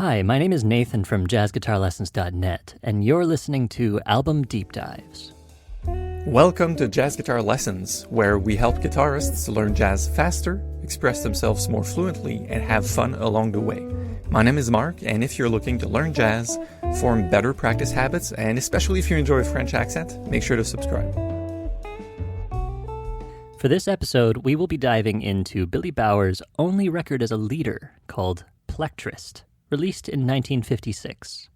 Hi, my name is Nathan from jazzguitarlessons.net, and you're listening to Album Deep Dives. Welcome to Jazz Guitar Lessons, where we help guitarists learn jazz faster, express themselves more fluently, and have fun along the way. My name is Mark, and if you're looking to learn jazz, form better practice habits, and especially if you enjoy a French accent, make sure to subscribe. For this episode, we will be diving into Billy Bauer's only record as a leader, called Plectrist, released in 1956.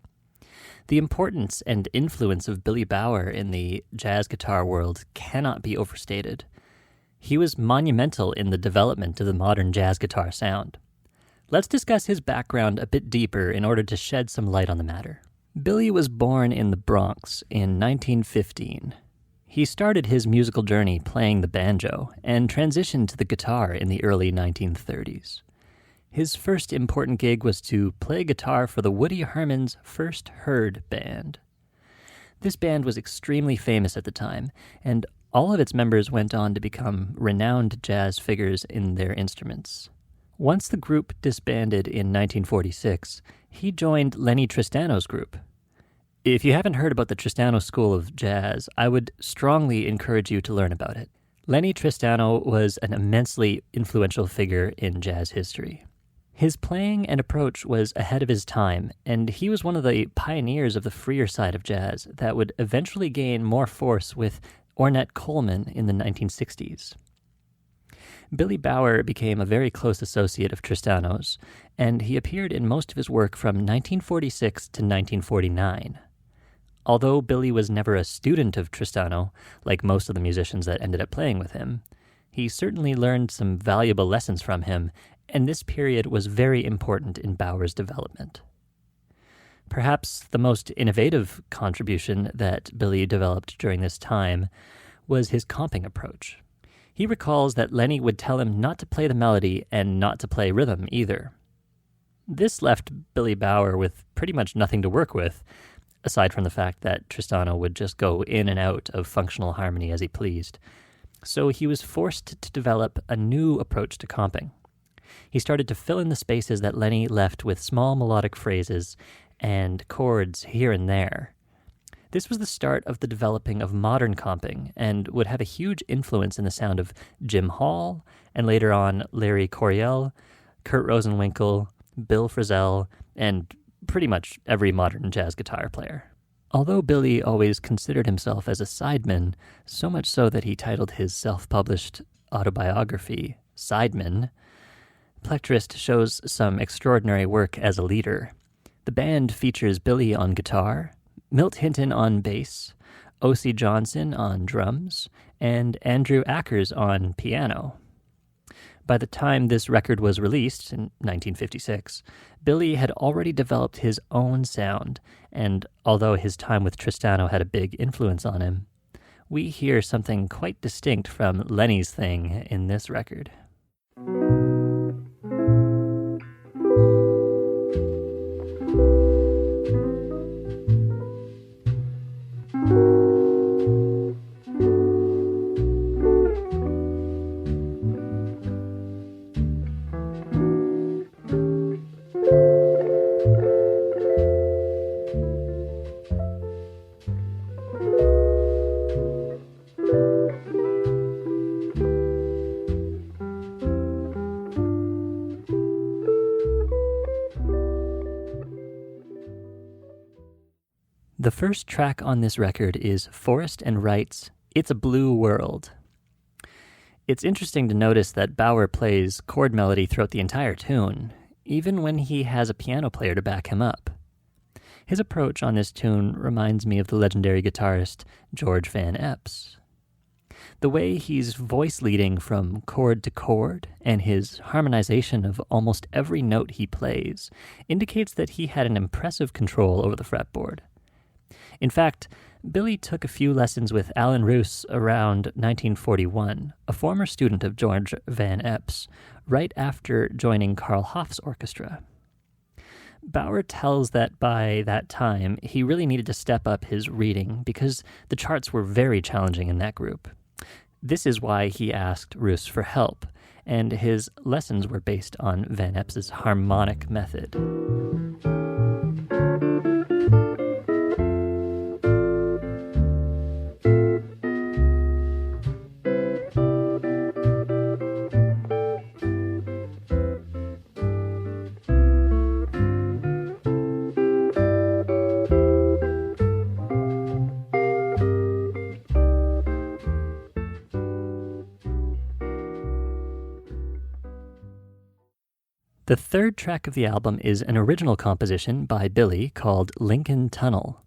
The importance and influence of Billy Bauer in the jazz guitar world cannot be overstated. He was monumental in the development of the modern jazz guitar sound. Let's discuss his background a bit deeper in order to shed some light on the matter. Billy was born in the Bronx in 1915. He started his musical journey playing the banjo and transitioned to the guitar in the early 1930s. His first important gig was to play guitar for the Woody Herman's First Heard band. This band was extremely famous at the time, and all of its members went on to become renowned jazz figures in their instruments. Once the group disbanded in 1946, he joined Lenny Tristano's group. If you haven't heard about the Tristano School of Jazz, I would strongly encourage you to learn about it. Lenny Tristano was an immensely influential figure in jazz history. His playing and approach was ahead of his time, and he was one of the pioneers of the freer side of jazz that would eventually gain more force with Ornette Coleman in the 1960s. Billy Bauer became a very close associate of Tristano's, and he appeared in most of his work from 1946 to 1949. Although Billy was never a student of Tristano, like most of the musicians that ended up playing with him, he certainly learned some valuable lessons from him, and this period was very important in Bauer's development. Perhaps the most innovative contribution that Billy developed during this time was his comping approach. He recalls that Lenny would tell him not to play the melody and not to play rhythm either. This left Billy Bauer with pretty much nothing to work with, aside from the fact that Tristano would just go in and out of functional harmony as he pleased. So he was forced to develop a new approach to comping. He started to fill in the spaces that Lenny left with small melodic phrases and chords here and there. This was the start of the developing of modern comping and would have a huge influence in the sound of Jim Hall, and later on Larry Coryell, Kurt Rosenwinkel, Bill Frisell, and pretty much every modern jazz guitar player. Although Billy always considered himself as a sideman, so much so that he titled his self-published autobiography Sideman, Plectrist shows some extraordinary work as a leader. The band features Billy on guitar, Milt Hinton on bass, O.C. Johnson on drums, and Andrew Ackers on piano. By the time this record was released, in 1956, Billy had already developed his own sound, and although his time with Tristano had a big influence on him, we hear something quite distinct from Lenny's thing in this record. The first track on this record is Forrest and Wright's It's a Blue World. It's interesting to notice that Bauer plays chord melody throughout the entire tune, even when he has a piano player to back him up. His approach on this tune reminds me of the legendary guitarist George Van Eps. The way he's voice leading from chord to chord and his harmonization of almost every note he plays indicates that he had an impressive control over the fretboard. In fact, Billy took a few lessons with Alan Roos around 1941, a former student of George Van Eps, right after joining Carl Hoff's orchestra. Bauer tells that by that time, he really needed to step up his reading because the charts were very challenging in that group. This is why he asked Roos for help, and his lessons were based on Van Eps's harmonic method. The third track of the album is an original composition by Billy called Lincoln Tunnel.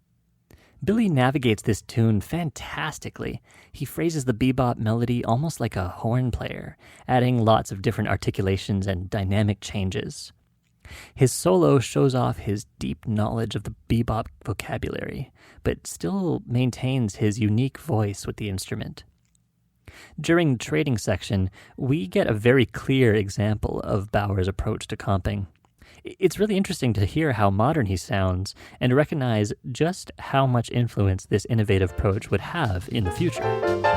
Billy navigates this tune fantastically. He phrases the bebop melody almost like a horn player, adding lots of different articulations and dynamic changes. His solo shows off his deep knowledge of the bebop vocabulary, but still maintains his unique voice with the instrument. During the trading section, we get a very clear example of Bauer's approach to comping. It's really interesting to hear how modern he sounds and to recognize just how much influence this innovative approach would have in the future.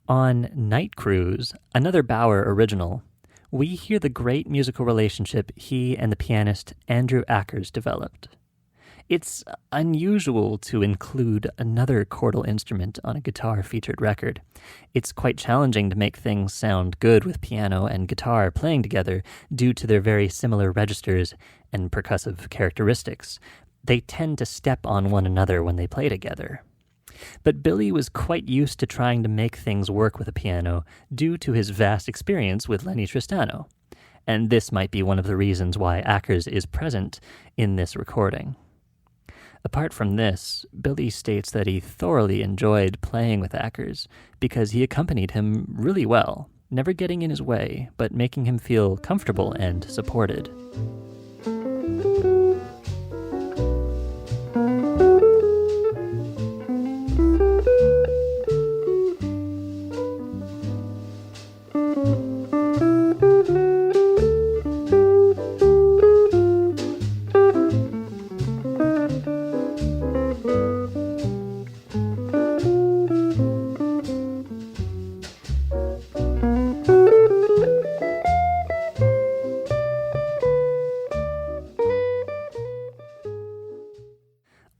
On Night Cruise, another Bauer original, we hear the great musical relationship he and the pianist Andrew Ackers developed. It's unusual to include another chordal instrument on a guitar-featured record. It's quite challenging to make things sound good with piano and guitar playing together due to their very similar registers and percussive characteristics. They tend to step on one another when they play together. But Billy was quite used to trying to make things work with a piano due to his vast experience with Lenny Tristano, and this might be one of the reasons why Ackers is present in this recording. Apart from this, Billy states that he thoroughly enjoyed playing with Ackers because he accompanied him really well, never getting in his way, but making him feel comfortable and supported.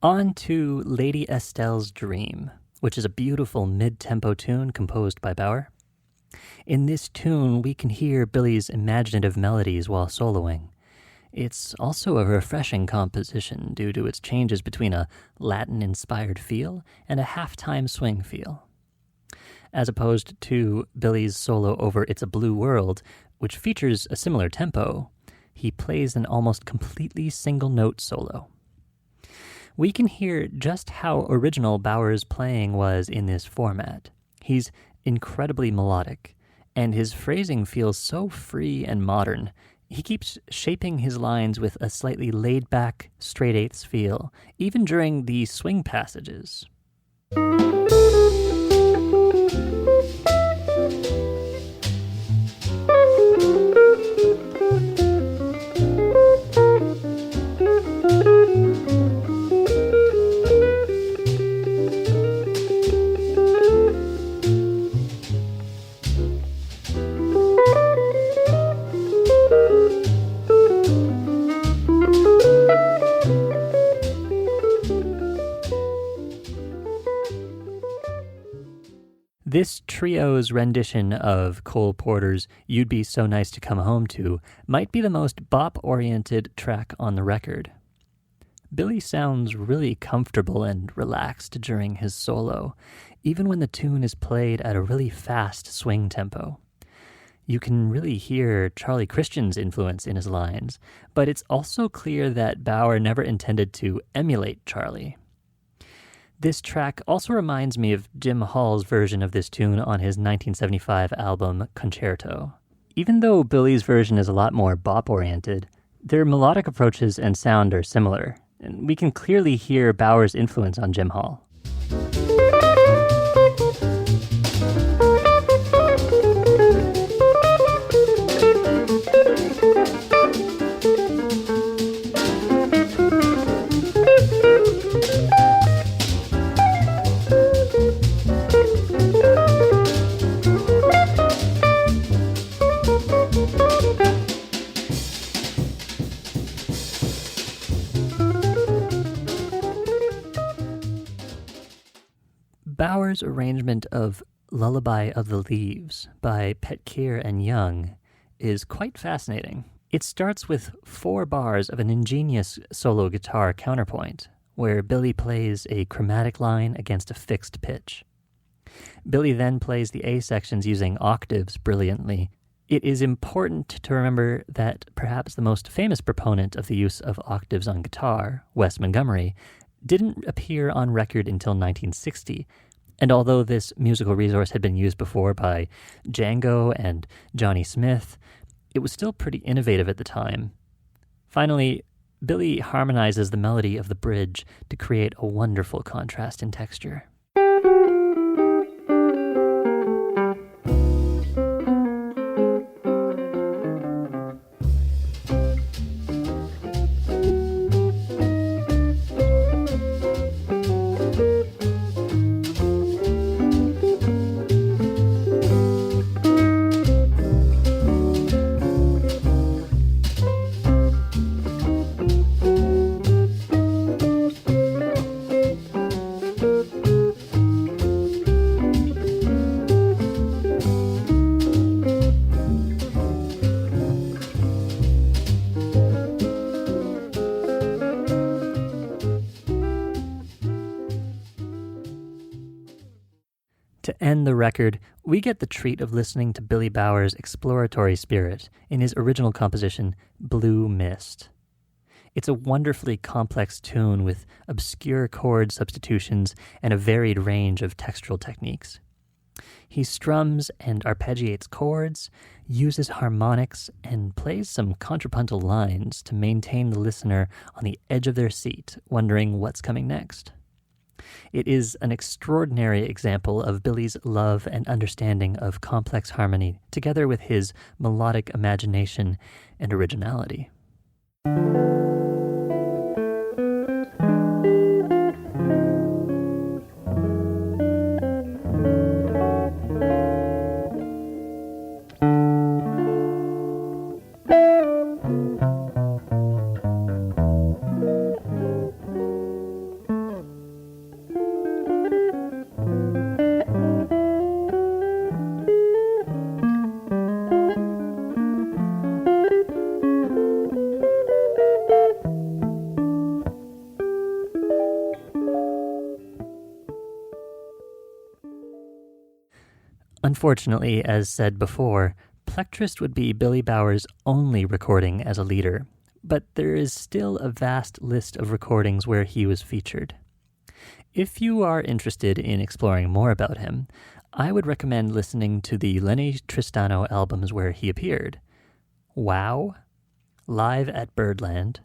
On to Lady Estelle's Dream, which is a beautiful mid-tempo tune composed by Bauer. In this tune, we can hear Billy's imaginative melodies while soloing. It's also a refreshing composition due to its changes between a Latin-inspired feel and a half-time swing feel. As opposed to Billy's solo over It's a Blue World, which features a similar tempo, he plays an almost completely single-note solo. We can hear just how original Bauer's playing was in this format. He's incredibly melodic, and his phrasing feels so free and modern. He keeps shaping his lines with a slightly laid-back, straight-eighths feel, even during the swing passages. This trio's rendition of Cole Porter's You'd Be So Nice to Come Home To might be the most bop-oriented track on the record. Billy sounds really comfortable and relaxed during his solo, even when the tune is played at a really fast swing tempo. You can really hear Charlie Christian's influence in his lines, but it's also clear that Bauer never intended to emulate Charlie. This track also reminds me of Jim Hall's version of this tune on his 1975 album Concerto. Even though Billy's version is a lot more bop-oriented, their melodic approaches and sound are similar, and we can clearly hear Bauer's influence on Jim Hall. Bauer's arrangement of Lullabi of the Leaves by Petkeer and Young is quite fascinating. It starts with 4 bars of an ingenious solo guitar counterpoint, where Billy plays a chromatic line against a fixed pitch. Billy then plays the A sections using octaves brilliantly. It is important to remember that perhaps the most famous proponent of the use of octaves on guitar, Wes Montgomery, didn't appear on record until 1960, and although this musical resource had been used before by Django and Johnny Smith, it was still pretty innovative at the time. Finally, Billy harmonizes the melody of the bridge to create a wonderful contrast in texture. To end the record, we get the treat of listening to Billy Bauer's exploratory spirit in his original composition, Blue Mist. It's a wonderfully complex tune with obscure chord substitutions and a varied range of textural techniques. He strums and arpeggiates chords, uses harmonics, and plays some contrapuntal lines to maintain the listener on the edge of their seat, wondering what's coming next. It is an extraordinary example of Billy's love and understanding of complex harmony, together with his melodic imagination and originality. Unfortunately, as said before, Plectrist would be Billy Bauer's only recording as a leader, but there is still a vast list of recordings where he was featured. If you are interested in exploring more about him, I would recommend listening to the Lenny Tristano albums where he appeared: Wow, Live at Birdland,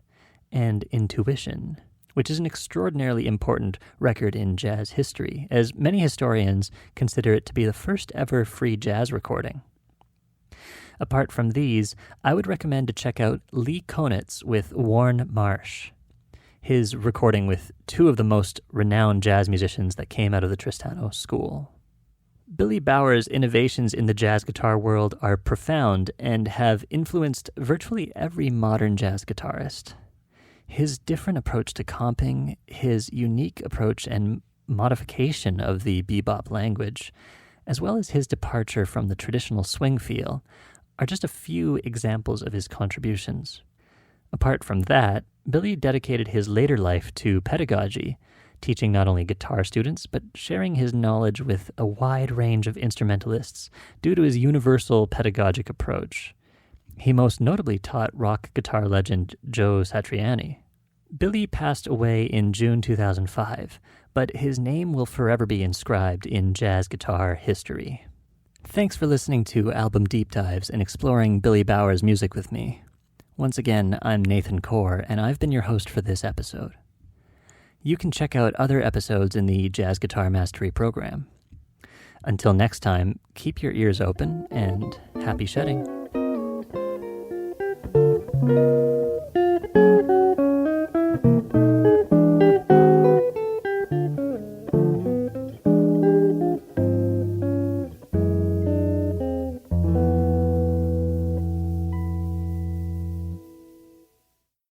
and Intuition, which is an extraordinarily important record in jazz history, as many historians consider it to be the first ever free jazz recording. Apart from these, I would recommend to check out Lee Konitz with Warne Marsh, his recording with 2 of the most renowned jazz musicians that came out of the Tristano school. Billy Bauer's innovations in the jazz guitar world are profound and have influenced virtually every modern jazz guitarist. His different approach to comping, his unique approach and modification of the bebop language, as well as his departure from the traditional swing feel, are just a few examples of his contributions. Apart from that, Billy dedicated his later life to pedagogy, teaching not only guitar students, but sharing his knowledge with a wide range of instrumentalists due to his universal pedagogic approach. He most notably taught rock guitar legend Joe Satriani. Billy passed away in June 2005, but his name will forever be inscribed in jazz guitar history. Thanks for listening to Album Deep Dives and exploring Billy Bauer's music with me. Once again, I'm Nathan Kaur, and I've been your host for this episode. You can check out other episodes in the Jazz Guitar Mastery program. Until next time, keep your ears open and happy shedding.